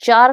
4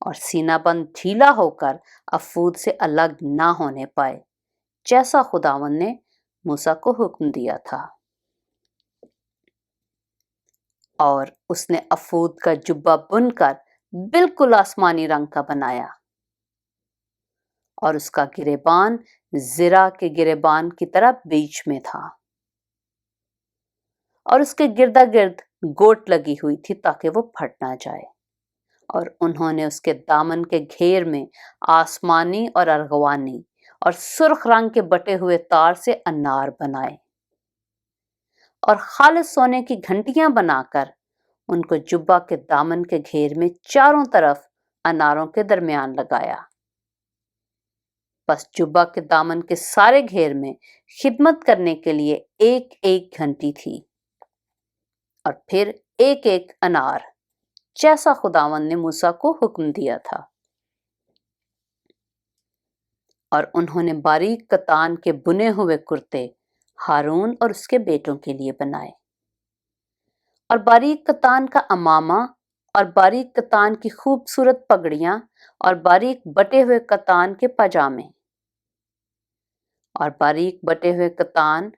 اور سینہ بند ڈھیلا ہو کر افود سے الگ نہ ہونے پائے، جیسا خداوند نے موسیٰ کو حکم دیا تھا۔ اور اس نے افود کا جبہ بن کر بالکل آسمانی رنگ کا بنایا، اور اس کا گریبان زرہ کے گریبان کی طرح بیچ میں تھا، اور اس کے گردا گرد گوٹ لگی ہوئی تھی تاکہ وہ پھٹ نہ جائے۔ اور انہوں نے اس کے دامن کے گھیر میں آسمانی اور ارغوانی اور سرخ رنگ کے بٹے ہوئے تار سے انار بنائے، اور خالص سونے کی گھنٹیاں بنا کر ان کو جبہ کے دامن کے گھیر میں چاروں طرف اناروں کے درمیان لگایا۔ بس جبہ کے دامن کے سارے گھیر میں خدمت کرنے کے لیے ایک ایک گھنٹی تھی، اور پھر ایک ایک انار، جیسا خداوند نے موسیٰ کو حکم دیا تھا۔ اور انہوں نے باریک کتان کے بنے ہوئے کرتے ہارون اور اس کے بیٹوں کے لیے بنائے، اور باریک کتان کا عمامہ، اور باریک کتان کی خوبصورت پگڑیاں، اور باریک بٹے ہوئے کتان کے پاجامے، اور باریک بٹے ہوئے کتان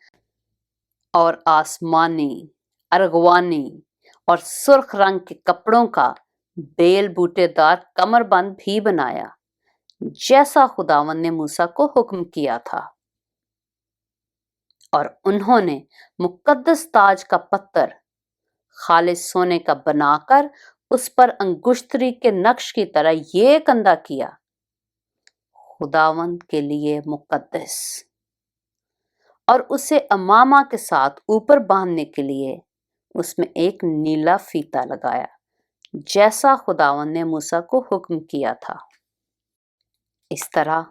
اور آسمانی، ارغوانی اور سرخ رنگ کے کپڑوں کا بیل بوٹے دار کمر بند بھی بنایا، جیسا خداوند نے موسیٰ کو حکم کیا تھا۔ اور انہوں نے مقدس تاج کا پتر خالص سونے کا بنا کر اس پر انگشتری کے نقش کی طرح یہ کندہ کیا، خداوند کے لیے مقدس، اور اسے امامہ کے ساتھ اوپر باندھنے کے لیے اس میں ایک نیلا فیتا لگایا، جیسا خداوند نے موسیٰ کو حکم کیا تھا۔ اس طرح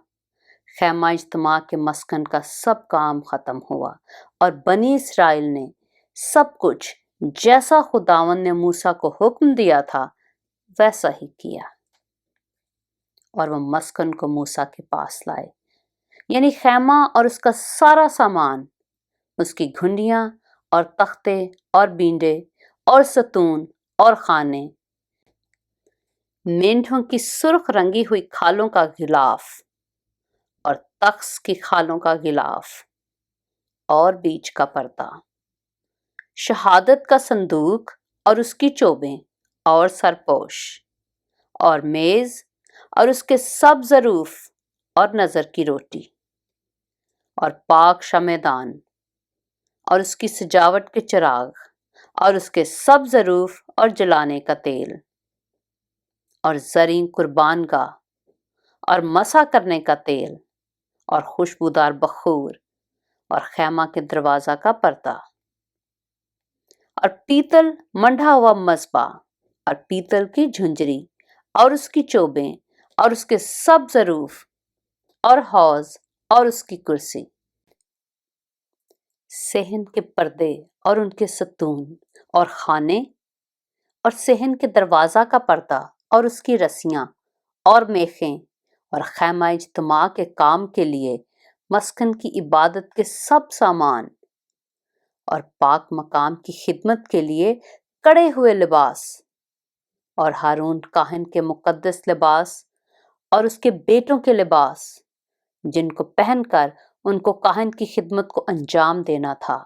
خیمہ اجتماع کے مسکن کا سب کام ختم ہوا، اور بنی اسرائیل نے سب کچھ جیسا خداوند نے موسیٰ کو حکم دیا تھا ویسا ہی کیا۔ اور وہ مسکن کو موسیٰ کے پاس لائے، یعنی خیمہ اور اس کا سارا سامان، اس کی گھنڈیاں اور تختے اور بینڈے اور ستون اور خانے، مینڈھوں کی سرخ رنگی ہوئی کھالوں کا غلاف اور تخس کی کھالوں کا غلاف اور بیچ کا پردہ، شہادت کا صندوق اور اس کی چوبیں اور سرپوش، اور میز اور اس کے سب ظروف اور نظر کی روٹی، اور پاک شمعدان اور اس کی سجاوٹ کے چراغ اور اس کے سب ظروف اور جلانے کا تیل، اور زریں قربان گاہ اور مسح کرنے کا تیل اور خوشبودار بخور، اور خیمہ کے دروازہ کا پردہ، اور پیتل منڈھا ہوا مذبح اور پیتل کی جھنجری اور اس کی چوبیں اور اس کے سب ظروف، اور حوض اور اس کی کرسی، صحن کے پردے اور ان کے ستون اور خانے، اور صحن کے دروازہ کا پردہ اور اس کی رسیاں اور میخیں، اور خیمہ اجتماع کے کام کے لیے مسکن کی عبادت کے سب سامان، اور پاک مقام کی خدمت کے لیے کڑے ہوئے لباس، اور ہارون کاہن کے مقدس لباس اور اس کے بیٹوں کے لباس، جن کو پہن کر ان کو کاہن کی خدمت کو انجام دینا تھا۔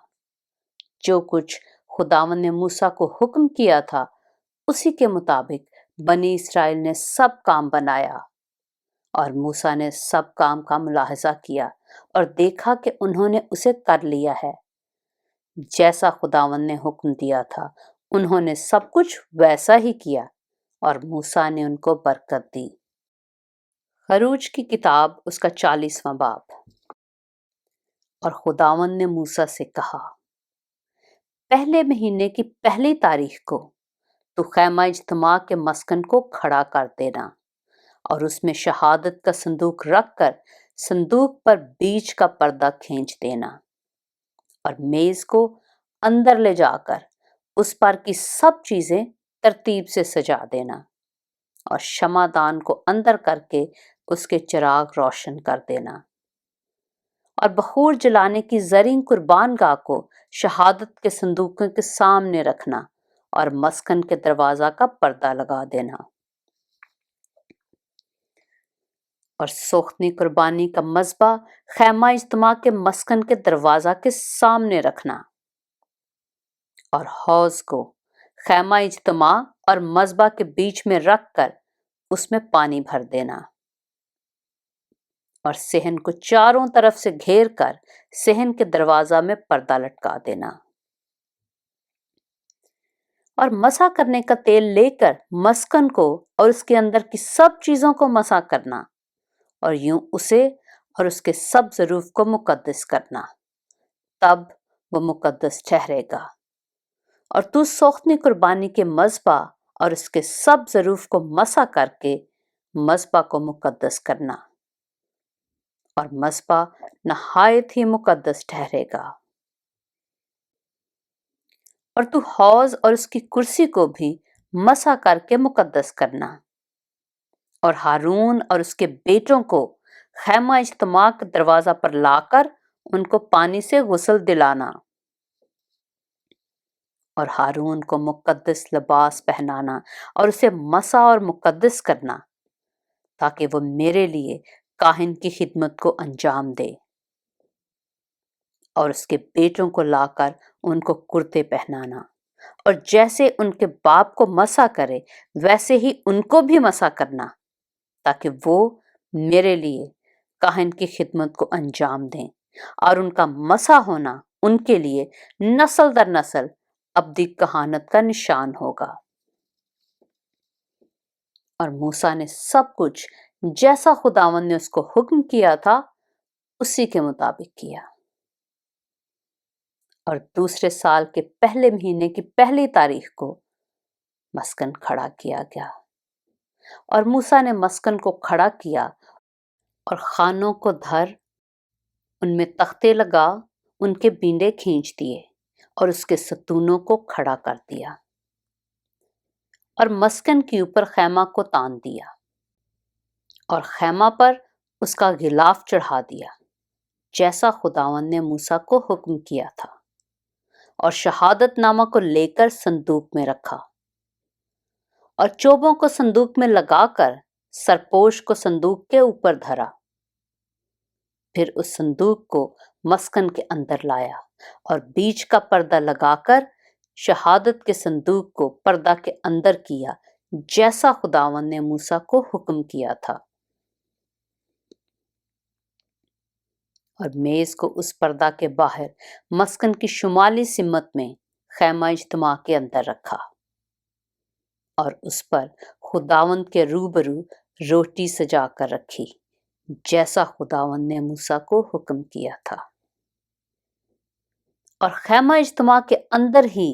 جو کچھ خداوند نے موسیٰ کو حکم کیا تھا اسی کے مطابق بنی اسرائیل نے سب کام بنایا، اور موسیٰ نے سب کام کا ملاحظہ کیا اور دیکھا کہ انہوں نے اسے کر لیا ہے، جیسا خداوند نے حکم دیا تھا انہوں نے سب کچھ ویسا ہی کیا، اور موسیٰ نے ان کو برکت دی۔ خروج کی کتاب اس کا 40واں باب۔ اور خداوند نے موسیٰ سے کہا، پہلے مہینے کی پہلی تاریخ کو تو خیمہ اجتماع کے مسکن کو کھڑا کر دینا، اور اس میں شہادت کا صندوق رکھ کر صندوق پر بیچ کا پردہ کھینچ دینا، اور میز کو اندر لے جا کر اس پر کی سب چیزیں ترتیب سے سجا دینا، اور شمعدان کو اندر کر کے اس کے چراغ روشن کر دینا، اور بخور جلانے کی زریں قربان گاہ کو شہادت کے صندوقوں کے سامنے رکھنا، اور مسکن کے دروازہ کا پردہ لگا دینا۔ اور سوختنی قربانی کا مذبح خیمہ اجتماع کے مسکن کے دروازہ کے سامنے رکھنا، اور حوض کو خیمہ اجتماع اور مذبح کے بیچ میں رکھ کر اس میں پانی بھر دینا، اور صحن کو چاروں طرف سے گھیر کر صحن کے دروازہ میں پردہ لٹکا دینا، اور مسح کرنے کا تیل لے کر مسکن کو اور اس کے اندر کی سب چیزوں کو مسح کرنا، اور یوں اسے اور اس کے سب ظروف کو مقدس کرنا، تب وہ مقدس ٹھہرے گا۔ اور تو سوختنی قربانی کے مذبح اور اس کے سب ظروف کو مسح کر کے مذبح کو مقدس کرنا، اور مذبح نہایت ہی مقدس ٹھہرے گا۔ اور تو حوض اور اس کی کرسی کو بھی مسح کر کے مقدس کرنا، اور ہارون اور اس کے بیٹوں کو خیمہ اجتماع کے دروازہ پر لا کر ان کو پانی سے غسل دلانا، اور ہارون کو مقدس لباس پہنانا اور اسے مسح اور مقدس کرنا، تاکہ وہ میرے لیے کاہن کی خدمت کو انجام دے، اور اس کے بیٹوں کو لا کر ان کو کرتے پہنانا، اور جیسے ان کے باپ کو مسح کرے ویسے ہی ان کو بھی مسح کرنا، تاکہ وہ میرے لیے کاہن کی خدمت کو انجام دیں، اور ان کا مسح ہونا ان کے لیے نسل در نسل ابدی کہانت کا نشان ہوگا۔ اور موسیٰ نے سب کچھ جیسا خداوند نے اس کو حکم کیا تھا اسی کے مطابق کیا۔ اور دوسرے سال کے پہلے مہینے کی پہلی تاریخ کو مسکن کھڑا کیا گیا، اور موسیٰ نے مسکن کو کھڑا کیا اور خانوں کو دھر ان میں تختے لگا ان کے بینڈے کھینچ دیے اور اس کے ستونوں کو کھڑا کر دیا، اور مسکن کے اوپر خیمہ کو تان دیا، اور خیمہ پر اس کا غلاف چڑھا دیا جیسا خداوند نے موسیٰ کو حکم کیا تھا، اور شہادت نامہ کو لے کر صندوق میں رکھا، اور چوبوں کو صندوق میں لگا کر سرپوش کو صندوق کے اوپر دھرا۔ پھر اس صندوق کو مسکن کے اندر لایا اور بیچ کا پردہ لگا کر شہادت کے صندوق کو پردہ کے اندر کیا جیسا خداوند نے موسیٰ کو حکم کیا تھا، اور میز کو اس پردہ کے باہر مسکن کی شمالی سمت میں خیمہ اجتماع کے اندر رکھا، اور اس پر خداوند کے روبرو روٹی سجا کر رکھی جیسا خداوند نے موسیٰ کو حکم کیا تھا، اور خیمہ اجتماع کے اندر ہی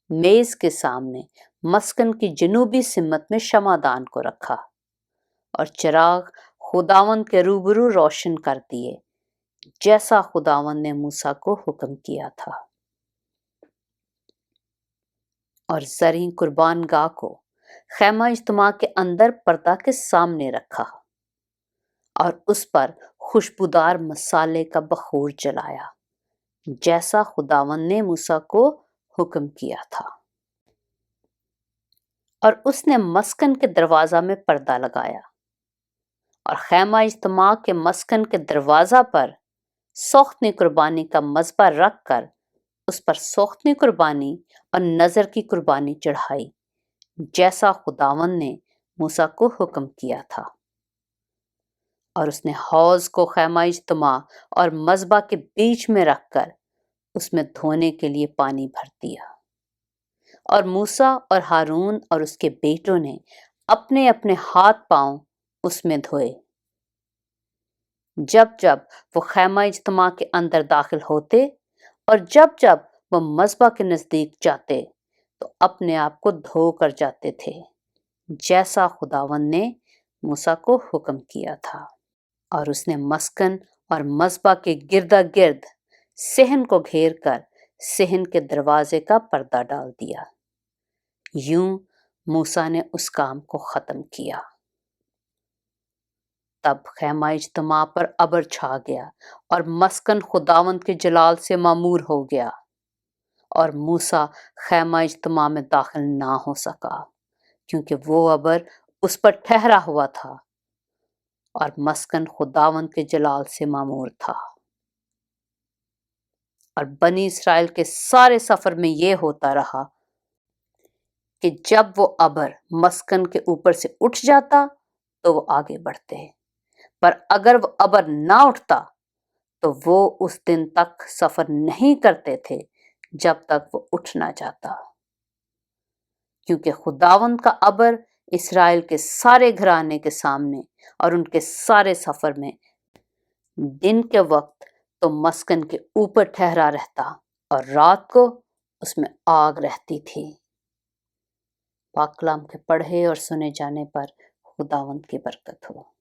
میز کے سامنے مسکن کی جنوبی سمت میں شمعدان کو رکھا، اور چراغ خداوند کے روبرو روشن کر دیے جیسا خداوند نے موسیٰ کو حکم کیا تھا، اور زرعی قربان گاہ کو خیمہ اجتماع کے اندر پردہ کے سامنے رکھا، اور اس پر خوشبودار مسالے کا بخور جلایا جیسا خداوند نے موسیٰ کو حکم کیا تھا، اور اس نے مسکن کے دروازہ میں پردہ لگایا، اور خیمہ اجتماع کے مسکن کے دروازہ پر سوختنی قربانی کا مذبح رکھ کر اس پر سوختنی قربانی اور نذر کی قربانی چڑھائی جیسا خداوند نے موسیٰ کو حکم کیا تھا، اور اس نے حوض کو خیمہ اجتماع اور مذبح کے بیچ میں رکھ کر اس میں دھونے کے لیے پانی بھر دیا، اور موسیٰ اور ہارون اور اس کے بیٹوں نے اپنے اپنے ہاتھ پاؤں اس میں دھوئے۔ جب جب وہ خیمہ اجتماع کے اندر داخل ہوتے اور جب جب وہ مذبح کے نزدیک جاتے تو اپنے آپ کو دھو کر جاتے تھے جیسا خداوند نے موسیٰ کو حکم کیا تھا، اور اس نے مسکن اور مذبح کے گردا گرد صحن کو گھیر کر صحن کے دروازے کا پردہ ڈال دیا۔ یوں موسیٰ نے اس کام کو ختم کیا۔ تب خیمہ اجتماع پر ابر چھا گیا اور مسکن خداوند کے جلال سے معمور ہو گیا، اور موسیٰ خیمہ اجتماع میں داخل نہ ہو سکا کیونکہ وہ ابر اس پر ٹھہرا ہوا تھا، اور مسکن خداوند کے جلال سے معمور تھا۔ اور بنی اسرائیل کے سارے سفر میں یہ ہوتا رہا کہ جب وہ ابر مسکن کے اوپر سے اٹھ جاتا تو وہ آگے بڑھتے، پر اگر وہ ابر نہ اٹھتا تو وہ اس دن تک سفر نہیں کرتے تھے جب تک وہ اٹھ نہ جاتا، کیونکہ خداوند کا ابر اسرائیل کے سارے گھرانے کے سامنے اور ان کے سارے سفر میں دن کے وقت تو مسکن کے اوپر ٹھہرا رہتا اور رات کو اس میں آگ رہتی تھی۔ پاک کلام کے پڑھے اور سنے جانے پر خداوند کی برکت ہو۔